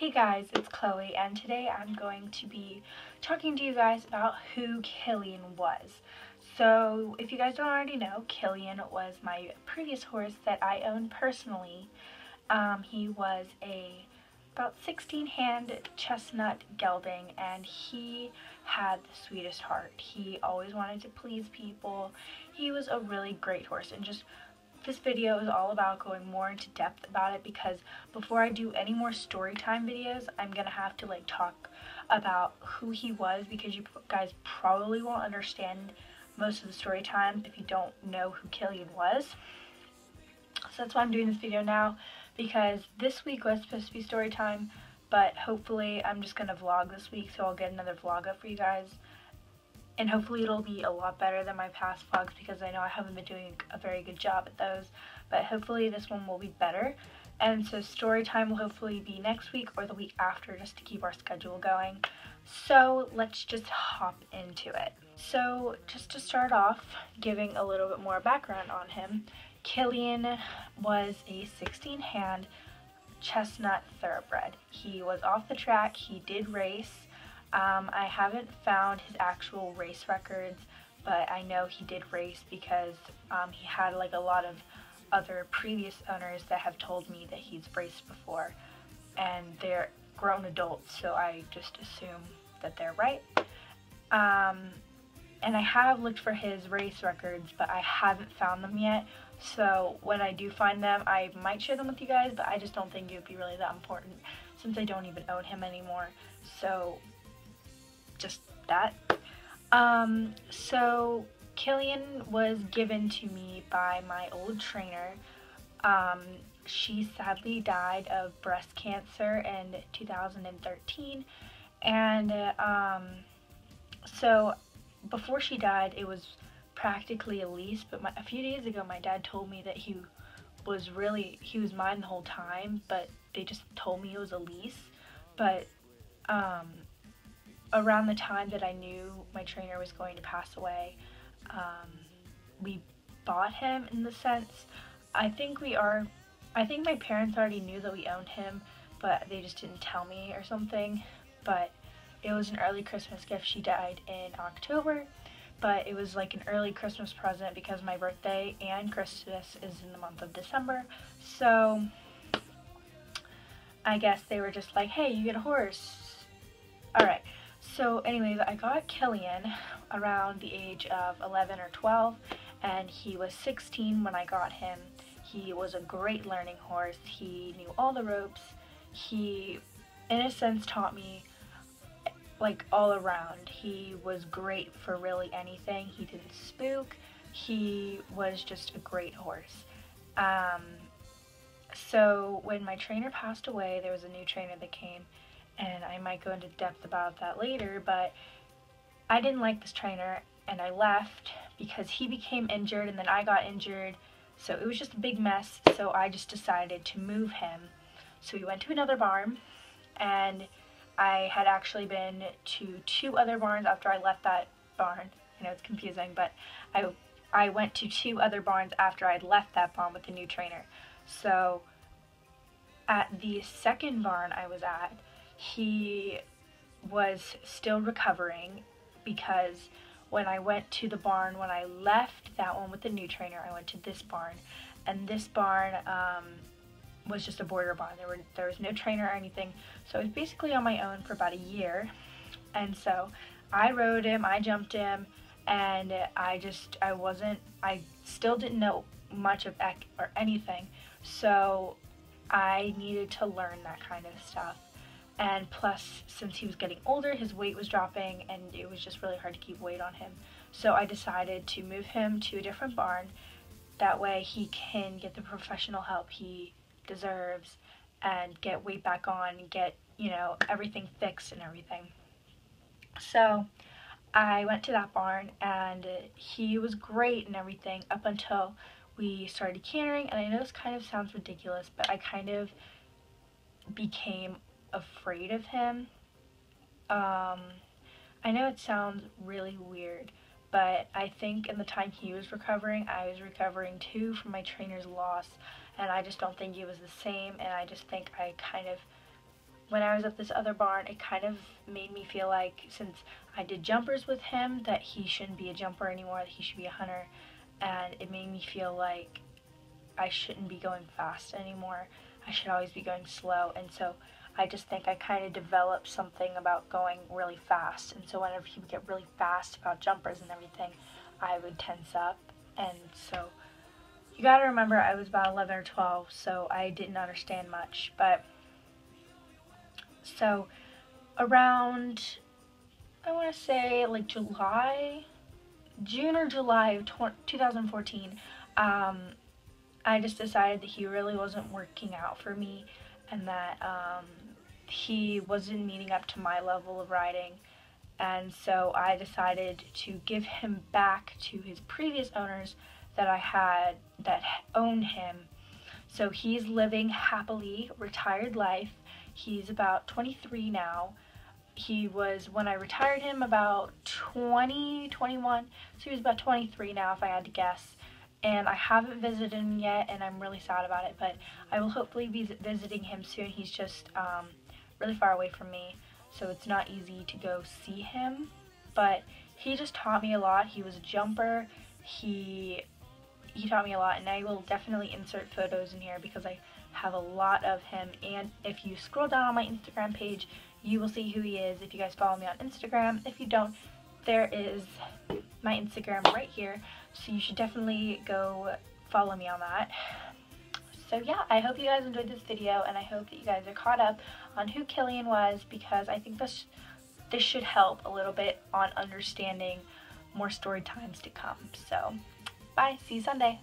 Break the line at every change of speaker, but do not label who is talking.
Hey guys, it's Chloe, and today I'm going to be talking to you guys about who Killian was. So, if you guys don't already know, Killian was my previous horse that I owned personally. He was a about 16-hand chestnut gelding, and he had the sweetest heart. He always wanted to please people. He was a really great horse, and just this video is all about going more into depth about it, because before I do any more story time videos, I'm gonna have to talk about who he was, because you guys probably won't understand most of the story time if you don't know who Killian was. So that's why I'm doing this video now, because this week was supposed to be story time, but hopefully I'm just gonna vlog this week, so I'll get another vlog up for you guys. And hopefully it'll be a lot better than my past vlogs, because I know I haven't been doing a very good job at those. But hopefully this one will be better. And so story time will hopefully be next week or the week after, just to keep our schedule going. So let's just hop into it. So just to start off, giving a little bit more background on him, Killian was a 16-hand chestnut thoroughbred. He was off the track, he did race. I haven't found his actual race records, but I know he did race because he had a lot of other previous owners that have told me that he's raced before, and they're grown adults, so I just assume that they're right. And I have looked for his race records, but I haven't found them yet, so when I do find them, I might share them with you guys, but I just don't think it would be really that important since I don't even own him anymore. So just that. So Killian was given to me by my old trainer. She sadly died of breast cancer in 2013, and so before she died, it was practically a lease, but a few days ago my dad told me that he was mine the whole time, but they just told me it was a lease. But around the time that I knew my trainer was going to pass away, we bought him, in the sense, I think my parents already knew that we owned him, but they just didn't tell me or something. But it was an early Christmas gift. She died in October, but it was like an early Christmas present because my birthday and Christmas is in the month of December. So I guess they were just like, hey, you get a horse. Alright. So anyways, I got Killian around the age of 11 or 12, and he was 16 when I got him. He was a great learning horse. He knew all the ropes. He, in a sense, taught me all around. He was great for really anything. He didn't spook. He was just a great horse. So when my trainer passed away, there was a new trainer that came, and I might go into depth about that later, but I didn't like this trainer, and I left because he became injured, and then I got injured, so it was just a big mess. So I just decided to move him. So we went to another barn, and I had actually been to 2 other barns after I left that barn. I know it's confusing, but I went to 2 other barns after I'd left that barn with the new trainer. So at the second barn I was at, he was still recovering, because when I went to the barn, when I left that one with the new trainer, I went to this barn, and this barn was just a border barn. There was no trainer or anything, so I was basically on my own for about a year. And so I rode him, I jumped him, and I still didn't know much of anything, so I needed to learn that kind of stuff. And plus, since he was getting older, his weight was dropping, and it was just really hard to keep weight on him. So I decided to move him to a different barn. That way he can get the professional help he deserves and get weight back on and get, everything fixed and everything. So I went to that barn, and he was great and everything up until we started cantering. And I know this kind of sounds ridiculous, but I kind of became afraid of him. I know it sounds really weird, but I think in the time he was recovering, I was recovering too from my trainer's loss, and I just don't think it was the same, and I just think I kind of when I was at this other barn, it kind of made me feel like, since I did jumpers with him, that he shouldn't be a jumper anymore, that he should be a hunter. And it made me feel like I shouldn't be going fast anymore. I should always be going slow. And so I just think I kind of developed something about going really fast. And so whenever he would get really fast about jumpers and everything, I would tense up. And so you gotta remember, I was about 11 or 12, so I didn't understand much. But so around, I want to say like June or July of 2014, I just decided that he really wasn't working out for me, and that he wasn't meeting up to my level of riding. And so I decided to give him back to his previous owners that I had, that owned him. So he's living happily retired life. He's about 23 now. He was, when I retired him, about 20, 21, so he was about 23 now if I had to guess. And I haven't visited him yet, and I'm really sad about it, but I will hopefully be visiting him soon. He's just really far away from me, so it's not easy to go see him. But he just taught me a lot. He was a jumper. He taught me a lot, and I will definitely insert photos in here because I have a lot of him. And if you scroll down on my Instagram page, you will see who he is if you guys follow me on Instagram. If you don't, there is my Instagram right here, so you should definitely go follow me on that. So yeah, I hope you guys enjoyed this video, and I hope that you guys are caught up on who Killian was, because I think this should help a little bit on understanding more story times to come. So bye, see you Sunday.